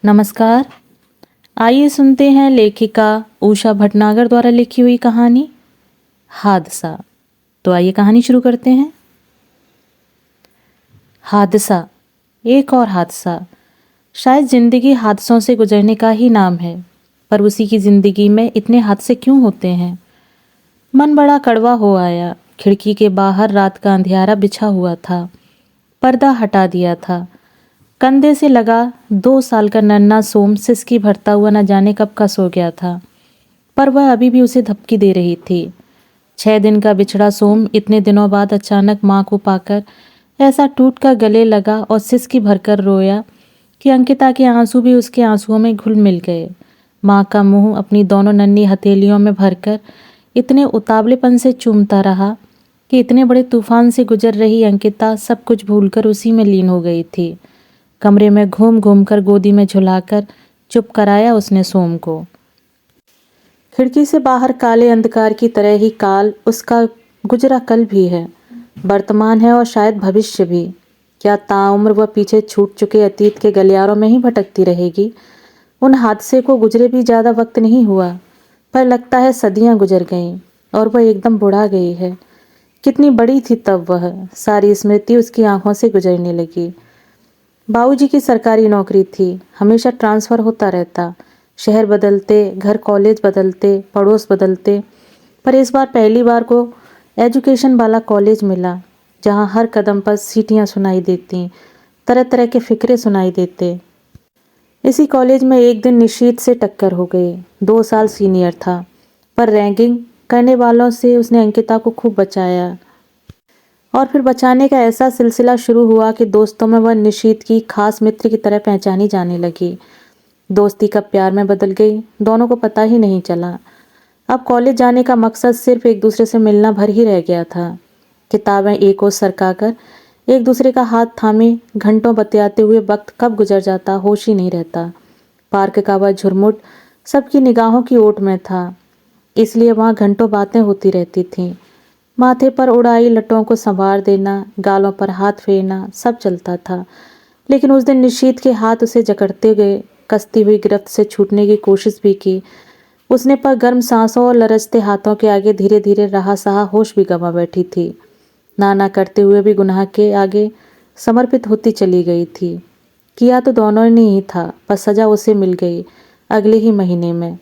नमस्कार। आइए सुनते हैं लेखिका उषा भटनागर द्वारा लिखी हुई कहानी हादसा। तो आइए कहानी शुरू करते हैं। हादसा, एक और हादसा। शायद जिंदगी हादसों से गुजरने का ही नाम है, पर उसी की जिंदगी में इतने हादसे क्यों होते हैं? मन बड़ा कड़वा हो आया। खिड़की के बाहर रात का अंधियारा बिछा हुआ था। पर्दा हटा दिया था। कंधे से लगा 2 साल का नन्हा सोम सिसकी भरता हुआ न जाने कब का सो गया था, पर वह अभी भी उसे धपकी दे रही थी। 6 दिन का बिछड़ा सोम इतने दिनों बाद अचानक माँ को पाकर ऐसा टूट कर गले लगा और सिसकी भरकर रोया कि अंकिता के आंसू भी उसके आंसुओं में घुल मिल गए। माँ का मुंह अपनी दोनों नन्ही हथेलियों में भरकर इतने उतावलेपन से चूमता रहा कि इतने बड़े तूफान से गुजर रही अंकिता सब कुछ भूलकर उसी में लीन हो गई थी। कमरे में घूम घूम कर गोदी में झुलाकर चुप कराया उसने सोम को। खिड़की से बाहर काले अंधकार की तरह ही काल उसका गुजरा कल भी है, वर्तमान है और शायद भविष्य भी। क्या ताउम्र वह पीछे छूट चुके अतीत के गलियारों में ही भटकती रहेगी? उन हादसे को गुजरे भी ज़्यादा वक्त नहीं हुआ, पर लगता है सदियां गुजर गईं और वह एकदम बुढ़ा गई है। कितनी बड़ी थी तब वह, सारी स्मृति उसकी आंखों से गुजरने लगी। बाबूजी की सरकारी नौकरी थी, हमेशा ट्रांसफ़र होता रहता। शहर बदलते, घर कॉलेज बदलते, पड़ोस बदलते, पर इस बार पहली बार को एजुकेशन वाला कॉलेज मिला, जहाँ हर कदम पर सीटियाँ सुनाई देती, तरह तरह के फ़िक्रे सुनाई देते। इसी कॉलेज में एक दिन निशीत से टक्कर हो गई। 2 साल सीनियर था, पर रैगिंग करने वालों से उसने अंकिता को खूब बचाया। और फिर बचाने का ऐसा सिलसिला शुरू हुआ कि दोस्तों में वह निशीत की खास मित्र की तरह पहचानी जाने लगी। दोस्ती कब प्यार में बदल गई, दोनों को पता ही नहीं चला। अब कॉलेज जाने का मकसद सिर्फ एक दूसरे से मिलना भर ही रह गया था। किताबें एक ओर सरकाकर एक दूसरे का हाथ थामे घंटों बतियाते हुए वक्त कब गुजर जाता होश ही नहीं रहता। पार्क का वह झुरमुट सबकी निगाहों की ओट में था, इसलिए वहाँ घंटों बातें होती रहती थीं। माथे पर उड़ाई लटों को संवार देना, गालों पर हाथ फेरना, सब चलता था। लेकिन उस दिन निशीत के हाथ उसे जकड़ते गए। कसती हुई गिरफ्त से छूटने की कोशिश भी की उसने, पर गर्म सांसों और लरजते हाथों के आगे धीरे धीरे रहा सहा होश भी गंवा बैठी थी। ना करते हुए भी गुनाह के आगे समर्पित होती चली गई थी। किया तो दोनों ने ही था, पर सजा उसे मिल गई अगले ही महीने में।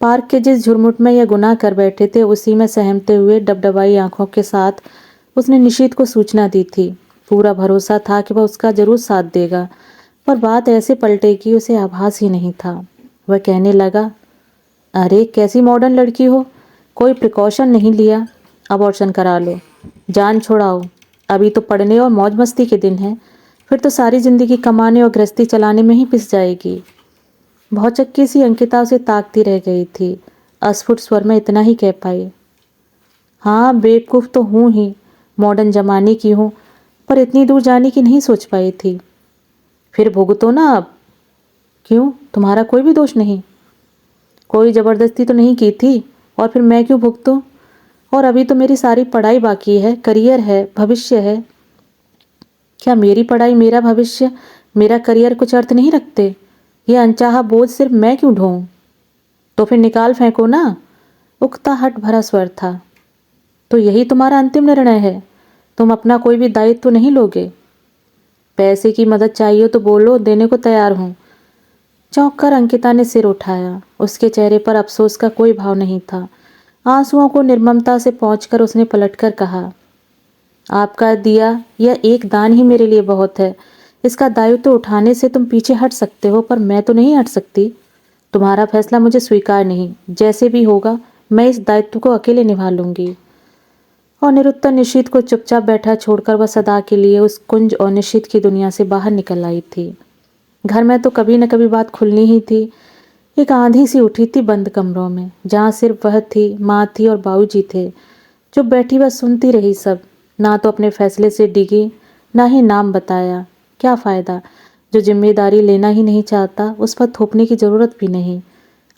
पार्क के जिस झुरमुट में यह गुनाह कर बैठे थे, उसी में सहमते हुए डबडबाई आंखों के साथ उसने निशीत को सूचना दी थी। पूरा भरोसा था कि वह उसका जरूर साथ देगा, पर बात ऐसे पलटेगी उसे आभास ही नहीं था। वह कहने लगा, अरे कैसी मॉडर्न लड़की हो, कोई प्रिकॉशन नहीं लिया, अबॉर्शन करा लो, जान छोड़ाओ। अभी तो पढ़ने और मौज मस्ती के दिन हैं, फिर तो सारी जिंदगी कमाने और गृहस्थी चलाने में ही पिस जाएगी। भौचक्की सी अंकिता उसे ताकती रह गई थी। अस्फुट स्वर में इतना ही कह पाई, हाँ बेवकूफ़ तो हूँ ही, मॉडर्न जमाने की हूँ, पर इतनी दूर जाने की नहीं सोच पाई थी। फिर भुगतो ना अब। क्यों, तुम्हारा कोई भी दोष नहीं? कोई ज़बरदस्ती तो नहीं की थी, और फिर मैं क्यों भुगतूँ? और अभी तो मेरी सारी पढ़ाई बाकी है, करियर है, भविष्य है। क्या मेरी पढ़ाई, मेरा भविष्य, मेरा करियर कुछ अर्थ नहीं रखते? यह अनचाहा बोझ सिर्फ मैं क्यों ढोऊं? तो फिर निकाल फेंको ना। उकताहट भरा स्वर था। तो यही तुम्हारा अंतिम निर्णय है? तुम अपना कोई भी दायित्व तो नहीं लोगे? पैसे की मदद चाहिए तो बोलो, देने को तैयार हूँ। चौंक कर अंकिता ने सिर उठाया। उसके चेहरे पर अफसोस का कोई भाव नहीं था। आंसुओं को निर्ममता से पोंछकर उसने पलटकर कहा, आपका दिया यह एक दान ही मेरे लिए बहुत है। इसका दायित्व उठाने से तुम पीछे हट सकते हो, पर मैं तो नहीं हट सकती। तुम्हारा फैसला मुझे स्वीकार नहीं। जैसे भी होगा मैं इस दायित्व को अकेले निभा लूंगी। और निरुत्तर निशीत को चुपचाप बैठा छोड़कर वह सदा के लिए उस कुंज और निशीत की दुनिया से बाहर निकल आई थी। घर में तो कभी न कभी बात खुलनी ही थी। एक आंधी सी उठी थी बंद कमरों में, जहाँ सिर्फ वह थी, माँ थी और बाबूजी थे। चुप बैठी वह सुनती रही सब। ना तो अपने फैसले से डिगी, ना ही नाम बताया। क्या फ़ायदा? जो जिम्मेदारी लेना ही नहीं चाहता उस पर थोपने की ज़रूरत भी नहीं।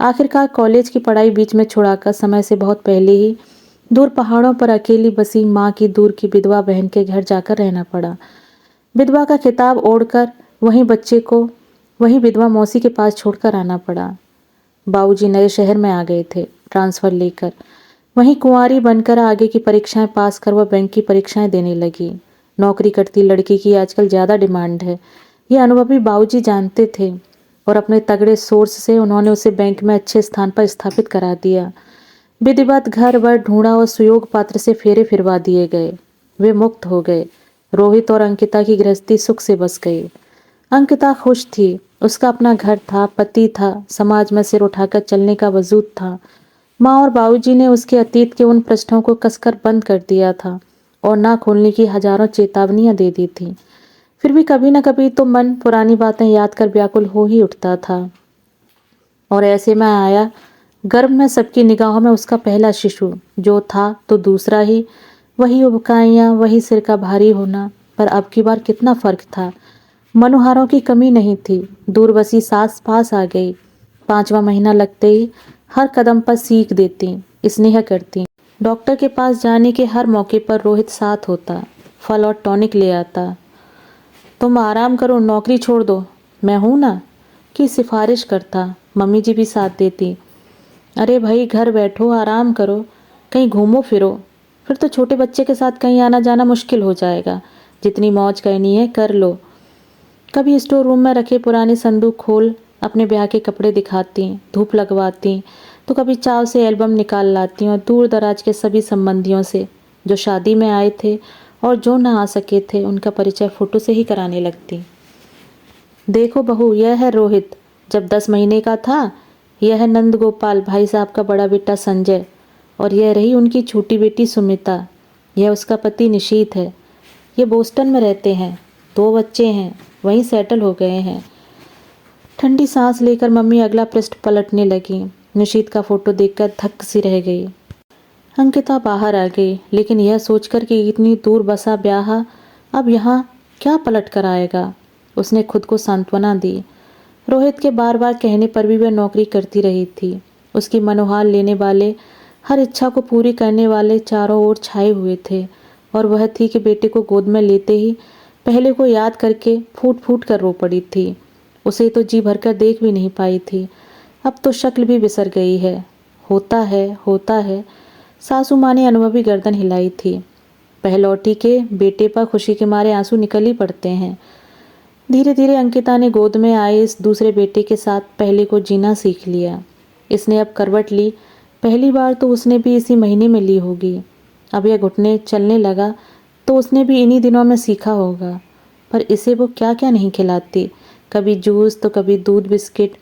आखिरकार कॉलेज की पढ़ाई बीच में छुड़ाकर समय से बहुत पहले ही दूर पहाड़ों पर अकेली बसी माँ की दूर की विधवा बहन के घर जाकर रहना पड़ा। विधवा का खिताब ओढ़कर वहीं बच्चे को वहीं विधवा मौसी के पास छोड़कर आना पड़ा। बाबूजी नए शहर में आ गए थे ट्रांसफ़र लेकर। वहीं कुंवारी बनकर आगे की परीक्षाएं पास कर वह बैंक की परीक्षाएं देने लगी। नौकरी करती लड़की की आजकल ज़्यादा डिमांड है, ये अनुभवी बाबूजी जानते थे और अपने तगड़े सोर्स से उन्होंने उसे बैंक में अच्छे स्थान पर स्थापित करा दिया। विधिवत घर वर ढूंढा और सुयोग पात्र से फेरे फिरवा दिए गए। वे मुक्त हो गए। रोहित और अंकिता की गृहस्थी सुख से बस गई। अंकिता खुश थी। उसका अपना घर था, पति था, समाज में सिर उठाकर चलने का वजूद था। माँ और बाबूजी ने उसके अतीत के उन पृष्ठों को कसकर बंद कर दिया था और ना खोलने की हजारों चेतावनियां दे दी थी। फिर भी कभी न कभी तो मन पुरानी बातें याद कर व्याकुल हो ही उठता था। और ऐसे में आया गर्भ में सबकी निगाहों में उसका पहला शिशु, जो था तो दूसरा ही। वही उबकाइयाँ, वही सिर का भारी होना, पर अब की बार कितना फर्क था। मनोहारों की कमी नहीं थी। दूर बसी सास पास आ गई। 5वां महीना लगते ही हर कदम पर सीख देती, स्नेह करती। डॉक्टर के पास जाने के हर मौके पर रोहित साथ होता, फल और टॉनिक ले आता। तुम आराम करो, नौकरी छोड़ दो, मैं हूं ना, की सिफारिश करता। मम्मी जी भी साथ देती। अरे भाई घर बैठो, आराम करो, कहीं घूमो फिरो। फिर तो छोटे बच्चे के साथ कहीं आना जाना मुश्किल हो जाएगा। जितनी मौज करनी है कर लो। कभी स्टोर रूम में रखे पुराने संदूक खोल अपने ब्याह के कपड़े दिखाती, धूप लगवाती, तो कभी चाव से एल्बम निकाल लाती और दूर दराज के सभी संबंधियों से जो शादी में आए थे और जो न आ सके थे उनका परिचय फोटो से ही कराने लगती। देखो बहू, यह है रोहित जब 10 महीने का था। यह है नंद गोपाल भाई साहब का बड़ा बेटा संजय। और यह रही उनकी छोटी बेटी सुमिता। यह उसका पति निशीत है। ये बोस्टन में रहते हैं, 2 बच्चे हैं, वहीं सेटल हो गए हैं। ठंडी सांस लेकर मम्मी अगला पृष्ठ पलटने लगी। निशीत का फोटो देखकर धक्क सी रह गई। अंकिता बाहर आ गई, लेकिन यह सोचकर कि इतनी दूर बसा ब्याह अब यहाँ क्या पलट कर आएगा, उसने खुद को सांत्वना दी। रोहित के बार बार कहने पर भी वह नौकरी करती रही थी। उसकी मनोहार लेने वाले, हर इच्छा को पूरी करने वाले चारों ओर छाए हुए थे और वह थी कि बेटे को गोद में लेते ही पहले को याद करके फूट फूट कर रो पड़ी थी। उसे तो जी भरकर देख भी नहीं पाई थी। अब तो शक्ल भी बिसर गई है। होता है, होता है। सासू माँ ने अनुभवी गर्दन हिलाई थी। पहलौटी के बेटे पर खुशी के मारे आंसू निकल ही पड़ते हैं। धीरे धीरे अंकिता ने गोद में आए इस दूसरे बेटे के साथ पहले को जीना सीख लिया। इसने अब करवट ली। पहली बार तो उसने भी इसी महीने में ली होगी। अब यह घुटने चलने लगा तो उसने भी इन्हीं दिनों में सीखा होगा। पर इसे वो क्या क्या नहीं खिलाती, कभी जूस तो कभी दूध बिस्किट।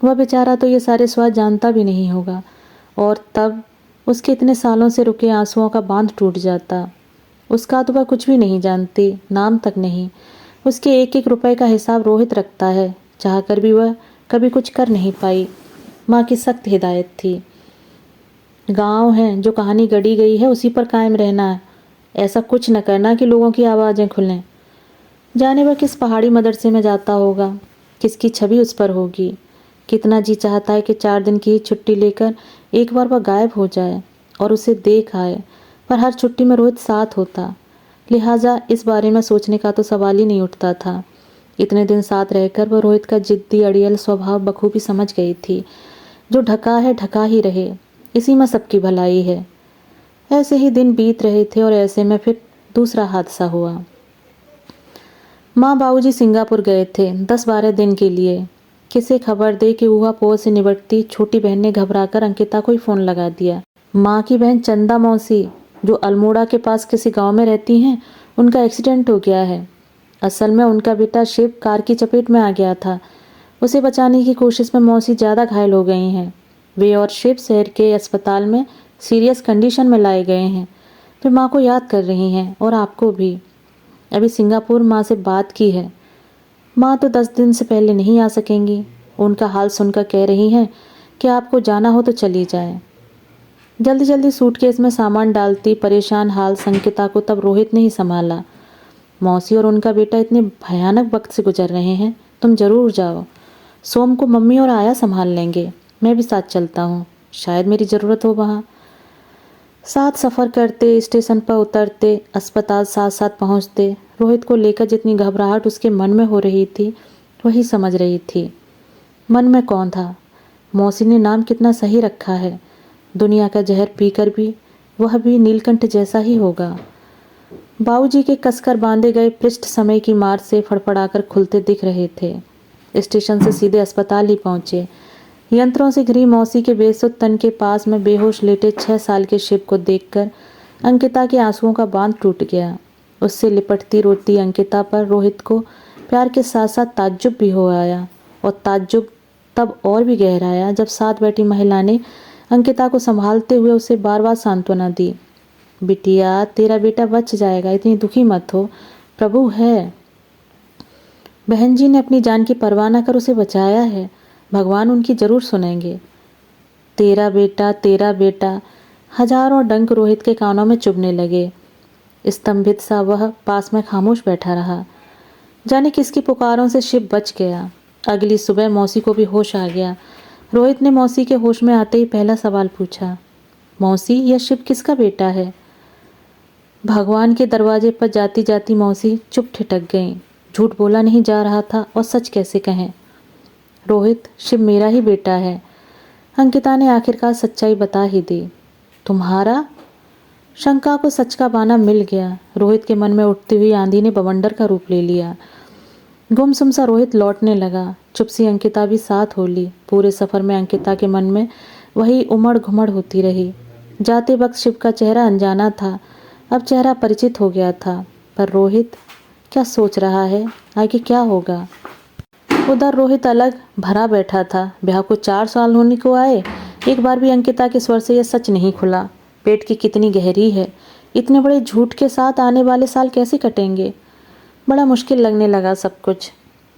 वह बेचारा तो ये सारे स्वाद जानता भी नहीं होगा। और तब उसके इतने सालों से रुके आंसुओं का बांध टूट जाता। उसका तो वह कुछ भी नहीं जानती, नाम तक नहीं। उसके एक एक रुपए का हिसाब रोहित रखता है। चाहकर भी वह कभी कुछ कर नहीं पाई। माँ की सख्त हिदायत थी। गांव है, जो कहानी गढ़ी गई है उसी पर कायम रहना है। ऐसा कुछ न करना कि लोगों की आवाज़ें खुलें। जाने वह किस पहाड़ी मदरसे में जाता होगा, किसकी छवि उस पर होगी। कितना जी चाहता है कि 4 दिन की ही छुट्टी लेकर एक बार वह गायब हो जाए और उसे देख आए, पर हर छुट्टी में रोहित साथ होता। लिहाजा इस बारे में सोचने का तो सवाल ही नहीं उठता था। इतने दिन साथ रहकर वह रोहित का जिद्दी अड़ियल स्वभाव बखूबी समझ गई थी। जो ढका है ढका ही रहे, इसी में सबकी भलाई है। ऐसे ही दिन बीत रहे थे और ऐसे में फिर दूसरा हादसा हुआ। माँ बाबूजी सिंगापुर गए थे 10-12 दिन के लिए। किसे खबर दे कि ऊहापोह से निपटती छोटी बहन ने घबराकर अंकिता को ही फोन लगा दिया। माँ की बहन चंदा मौसी, जो अल्मोड़ा के पास किसी गांव में रहती हैं, उनका एक्सीडेंट हो गया है। असल में उनका बेटा शिव कार की चपेट में आ गया था। उसे बचाने की कोशिश में मौसी ज़्यादा घायल हो गई हैं। वे और शिव शहर के अस्पताल में सीरियस कंडीशन में लाए गए हैं। वे माँ को याद कर रही हैं और आपको भी। अभी सिंगापुर माँ से बात की है। माँ तो 10 दिन से पहले नहीं आ सकेंगी। उनका हाल सुनकर कह रही हैं कि आपको जाना हो तो चली जाएं। जल्दी जल्दी सूटकेस में सामान डालती परेशान हाल संकिता को तब रोहित ने ही संभाला। मौसी और उनका बेटा इतने भयानक वक्त से गुजर रहे हैं, तुम जरूर जाओ। सोम को मम्मी और आया संभाल लेंगे, मैं भी साथ चलता हूँ, शायद मेरी ज़रूरत हो वहाँ। साथ सफ़र करते, स्टेशन पर उतरते, अस्पताल साथ साथ पहुँचते। रोहित को लेकर जितनी घबराहट उसके मन में हो रही थी, वही समझ रही थी। मन में कौन था? मौसी ने नाम कितना सही रखा है। दुनिया का जहर पीकर भी वह भी नीलकंठ जैसा ही होगा। बाबूजी के कसकर बांधे गए पृष्ठ समय की मार से फड़फड़ाकर खुलते दिख रहे थे। स्टेशन से सीधे अस्पताल ही पहुंचे। यंत्रों से घिरी मौसी के बेसुध तन के पास में बेहोश लेटे 6 साल के शिव को देखकर अंकिता के आंसुओं का बांध टूट गया। उससे लिपटती रोती अंकिता पर रोहित को प्यार के साथ साथ ताज्जुब भी हो आया, और ताज्जुब तब और भी गहराया जब साथ बैठी महिला ने अंकिता को संभालते हुए उसे बार बार सांत्वना दी। बिटिया, तेरा बेटा बच जाएगा, इतनी दुखी मत हो, प्रभु है। बहन जी ने अपनी जान की परवाह न कर उसे बचाया है, भगवान उनकी जरूर सुनेंगे। तेरा बेटा, हजारों डंक रोहित के कानों में चुभने लगे। स्तंभित सा वह पास में खामोश बैठा रहा। जाने किसकी पुकारों से शिव बच गया। अगली सुबह मौसी को भी होश आ गया। रोहित ने मौसी के होश में आते ही पहला सवाल पूछा, मौसी, यह शिव किसका बेटा है? भगवान के दरवाजे पर जाती जाती मौसी चुप ठिठक गईं। झूठ बोला नहीं जा रहा था और सच कैसे कहें। रोहित, शिव मेरा ही बेटा है। अंकिता ने आखिरकार सच्चाई बता ही दी। तुम्हारा? शंका को सच का बाना मिल गया। रोहित के मन में उठती हुई आंधी ने बवंडर का रूप ले लिया। गुमसुम सा रोहित लौटने लगा। चुप सी अंकिता भी साथ हो ली। पूरे सफर में अंकिता के मन में वही उमड़ घुमड़ होती रही। जाते वक्त शिव का चेहरा अनजाना था, अब चेहरा परिचित हो गया था। पर रोहित क्या सोच रहा है, आगे क्या होगा? उधर रोहित अलग भरा बैठा था। ब्याह को 4 साल होने को आए, एक बार भी अंकिता के स्वर से यह सच नहीं खुला। पेट की कितनी गहरी है, इतने बड़े झूठ के साथ आने वाले साल कैसे कटेंगे? बड़ा मुश्किल लगने लगा सब कुछ।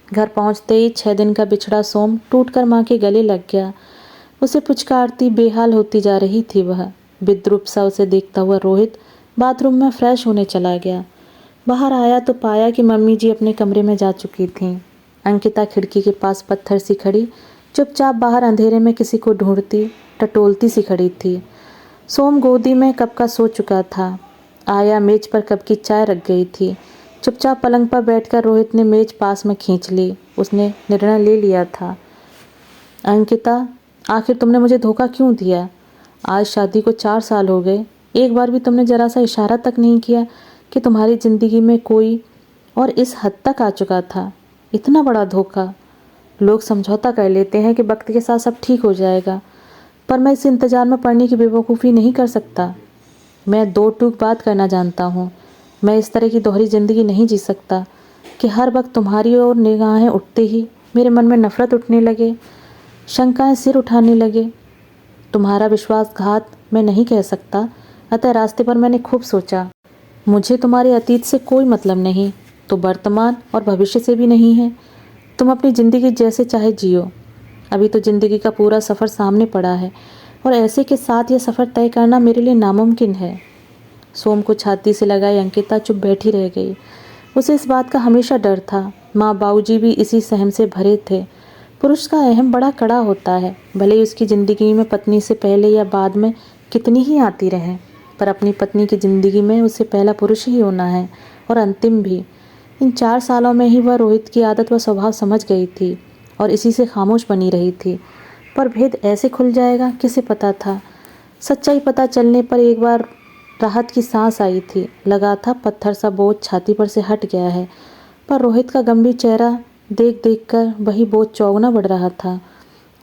घर पहुंचते ही 6 दिन का बिछड़ा सोम टूटकर माँ के गले लग गया। उसे पुचकारती बेहाल होती जा रही थी वह। विद्रूप सा उसे देखता हुआ रोहित बाथरूम में फ्रेश होने चला गया। बाहर आया तो पाया कि मम्मी जी अपने कमरे में जा चुकी थीं। अंकिता खिड़की के पास पत्थर सी खड़ी चुपचाप बाहर अंधेरे में किसी को ढूंढती टटोलती सी खड़ी थी। सोम गोदी में कब का सो चुका था। आया मेज पर कब की चाय रख गई थी। चुपचाप पलंग पर बैठकर रोहित ने मेज पास में खींच ली। उसने निर्णय ले लिया था। अंकिता, आखिर तुमने मुझे धोखा क्यों दिया? आज शादी को 4 साल हो गए, एक बार भी तुमने जरा सा इशारा तक नहीं किया कि तुम्हारी ज़िंदगी में कोई और इस हद तक आ चुका था। इतना बड़ा धोखा। लोग समझौता कर लेते हैं कि वक्त के साथ सब ठीक हो जाएगा, पर मैं इस इंतज़ार में पड़ने की बेवकूफ़ी नहीं कर सकता। मैं 2 टूक बात करना जानता हूँ। मैं इस तरह की दोहरी ज़िंदगी नहीं जी सकता कि हर वक्त तुम्हारी ओर निगाहें उठते ही मेरे मन में नफ़रत उठने लगे, शंकाएं सिर उठाने लगे। तुम्हारा विश्वासघात मैं नहीं कह सकता, अतः रास्ते पर मैंने खूब सोचा। मुझे तुम्हारे अतीत से कोई मतलब नहीं, तो वर्तमान और भविष्य से भी नहीं है। तुम अपनी ज़िंदगी जैसे चाहे जियो। अभी तो ज़िंदगी का पूरा सफ़र सामने पड़ा है, और ऐसे के साथ यह सफ़र तय करना मेरे लिए नामुमकिन है। सोम को छाती से लगाई अंकिता चुप बैठी रह गई। उसे इस बात का हमेशा डर था। माँ बाबूजी भी इसी सहम से भरे थे। पुरुष का अहम बड़ा कड़ा होता है, भले ही उसकी ज़िंदगी में पत्नी से पहले या बाद में कितनी ही आती रहें, पर अपनी पत्नी की ज़िंदगी में उसे पहला पुरुष ही होना है, और अंतिम भी। इन 4 सालों में ही वह रोहित की आदत व स्वभाव समझ गई थी और इसी से खामोश बनी रही थी। पर भेद ऐसे खुल जाएगा, किसे पता था? सच्चाई पता चलने पर एक बार राहत की सांस आई थी। लगा था पत्थर सा बोझ छाती पर से हट गया है, पर रोहित का गंभीर चेहरा देख देख कर वही बोझ चौगुना बढ़ रहा था।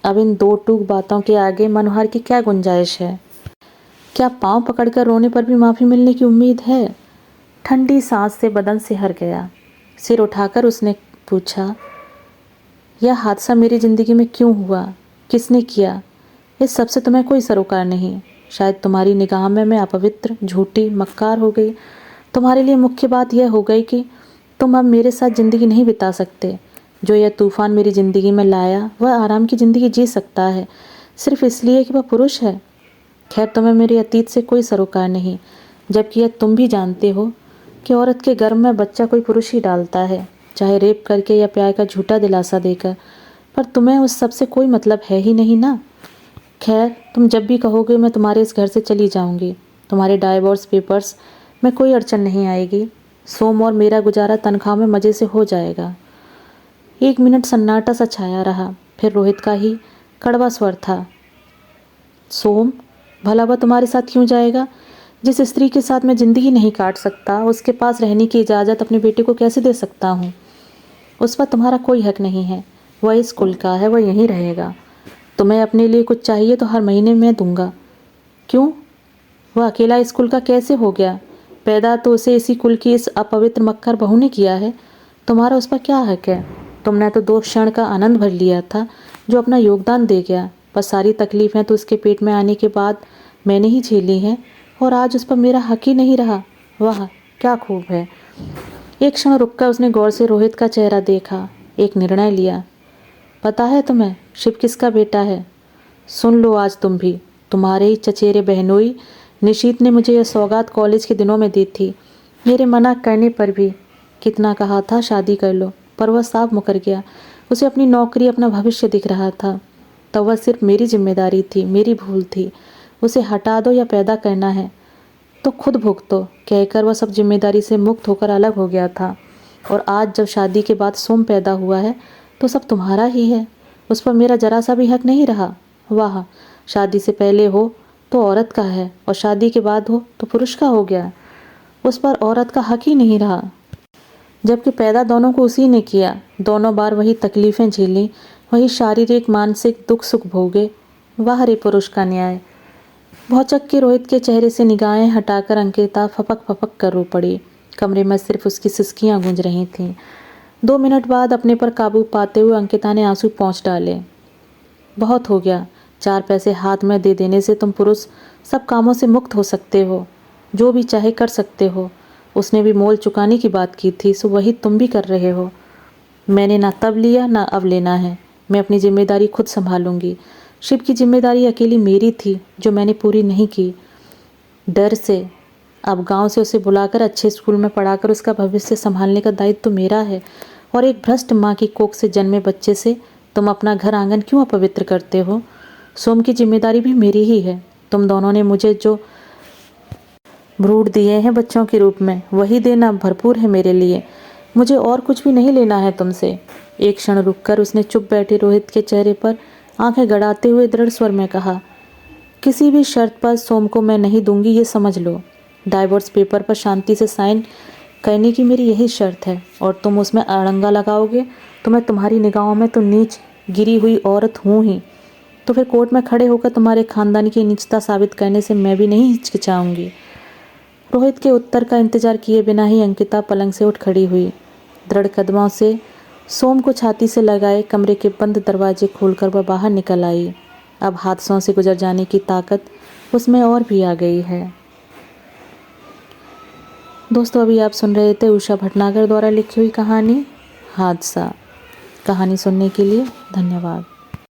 अब इन 2 टूक बातों के आगे मनोहर की क्या गुंजाइश है? क्या पांव पकड़कर रोने पर भी माफ़ी मिलने की उम्मीद है? ठंडी सांस से बदन सिहर गया। सिर उठाकर उसने पूछा, यह हादसा मेरी ज़िंदगी में क्यों हुआ? किसने किया? इस सब से तुम्हें कोई सरोकार नहीं। शायद तुम्हारी निगाह में मैं अपवित्र, झूठी, मक्कार हो गई। तुम्हारे लिए मुख्य बात यह हो गई कि तुम अब मेरे साथ ज़िंदगी नहीं बिता सकते। जो यह तूफ़ान मेरी ज़िंदगी में लाया, वह आराम की ज़िंदगी जी सकता है, सिर्फ इसलिए कि वह पुरुष है। खैर, तुम्हें मेरे अतीत से कोई सरोकार नहीं, जबकि यह तुम भी जानते हो कि औरत के गर्भ में बच्चा कोई पुरुष ही डालता है, चाहे रेप करके या प्यार का झूठा दिलासा देकर। पर तुम्हें उस सब से कोई मतलब है ही नहीं ना। खैर, तुम जब भी कहोगे मैं तुम्हारे इस घर से चली जाऊंगी। तुम्हारे डाइवोर्स पेपर्स में कोई अड़चन नहीं आएगी। सोम और मेरा गुजारा तनख्वाह में मज़े से हो जाएगा। 1 मिनट सन्नाटा सा छाया रहा, फिर रोहित का ही कड़वा स्वर था। सोम, भला वह तुम्हारे साथ क्यों जाएगा? जिस स्त्री के साथ मैं ज़िंदगी नहीं काट सकता, उसके पास रहने की इजाज़त अपने बेटे को कैसे दे सकता हूँ? उस पर तुम्हारा कोई हक नहीं है। वह इस कुल का है, वह यहीं रहेगा। तुम्हें अपने लिए कुछ चाहिए तो हर महीने मैं दूंगा। क्यों? वह अकेला इस कुल का कैसे हो गया? पैदा तो उसे इसी कुल की इस अपवित्र मक्कार बहू ने किया है। तुम्हारा उस पर क्या हक है? तुमने तो 2 क्षण का आनंद भर लिया था, जो अपना योगदान दे गया। पर सारी तकलीफ़ें तो उसके पेट में आने के बाद मैंने ही झेली हैं, और आज उस पर मेरा हक ही नहीं रहा। वाह, क्या खूब है। एक क्षण रुककर उसने गौर से रोहित का चेहरा देखा, एक निर्णय लिया। पता है तुम्हें शिव किसका बेटा है? सुन लो आज तुम भी। तुम्हारे ही चचेरे बहनोई निशीत ने मुझे यह सौगात कॉलेज के दिनों में दी थी। मेरे मना करने पर भी। कितना कहा था शादी कर लो, पर वह साफ मुकर गया। उसे अपनी नौकरी, अपना भविष्य दिख रहा था। तो वह सिर्फ मेरी जिम्मेदारी थी, मेरी भूल थी। उसे हटा दो या पैदा करना है तो खुद भुगतो, कहकर वह सब जिम्मेदारी से मुक्त होकर अलग हो गया था। और आज जब शादी के बाद सोम पैदा हुआ है तो सब तुम्हारा ही है। उस पर मेरा जरा सा भी हक नहीं रहा। वाह, शादी से पहले हो तो औरत का है, और शादी के बाद हो तो पुरुष का हो गया। उस पर औरत का हक ही नहीं रहा, जबकि पैदा दोनों को उसी ने किया। दोनों बार वही तकलीफ़ें झेली, वही शारीरिक मानसिक दुख सुख भोगे। वाह रे पुरुष का न्याय। भौचक के रोहित के चेहरे से निगाहें हटाकर अंकिता फपक फपक कर रो पड़ी। कमरे में सिर्फ उसकी सिसकियां गूंज रही थीं। 2 मिनट बाद अपने पर काबू पाते हुए अंकिता ने आंसू पोंछ डाले। बहुत हो गया। 4 पैसे हाथ में दे देने से तुम पुरुष सब कामों से मुक्त हो सकते हो, जो भी चाहे कर सकते हो। उसने भी मोल चुकाने की बात की थी, सो वही तुम भी कर रहे हो। मैंने ना तब लिया ना अब लेना है। मैं अपनी जिम्मेदारी खुद संभालूंगी। शिव की जिम्मेदारी अकेली मेरी थी, जो मैंने पूरी नहीं की, डर से। अब गांव से उसे बुलाकर अच्छे स्कूल में पढ़ाकर उसका भविष्य संभालने का दायित्व तो मेरा है। और एक भ्रष्ट माँ की कोख से जन्मे बच्चे से तुम अपना घर आंगन क्यों अपवित्र करते हो? सोम की जिम्मेदारी भी मेरी ही है। तुम दोनों ने मुझे जो भ्रूण दिए हैं बच्चों के रूप में, वही देना भरपूर है मेरे लिए। मुझे और कुछ भी नहीं लेना है तुमसे। एक क्षण रुककर उसने चुप बैठे रोहित के चेहरे पर आंखें गड़ाते हुए दृढ़ स्वर में कहा, किसी भी शर्त पर सोम को मैं नहीं दूंगी, ये समझ लो। डाइवोर्स पेपर पर शांति से साइन करने की मेरी यही शर्त है, और तुम उसमें अड़ंगा लगाओगे तो मैं तुम्हारी निगाहों में तो नीच गिरी हुई औरत हूँ ही। तो फिर कोर्ट में खड़े होकर तुम्हारे खानदान की नीचता साबित करने से मैं भी नहीं हिचकिचाऊंगी। रोहित के उत्तर का इंतजार किए बिना ही अंकिता पलंग से उठ खड़ी हुई। दृढ़ कदमों से सोम को छाती से लगाए कमरे के बंद दरवाजे खोलकर वह बाहर निकल आई। अब हादसों से गुजर जाने की ताकत उसमें और भी आ गई है। दोस्तों, अभी आप सुन रहे थे उषा भटनागर द्वारा लिखी हुई कहानी हादसा। कहानी सुनने के लिए धन्यवाद।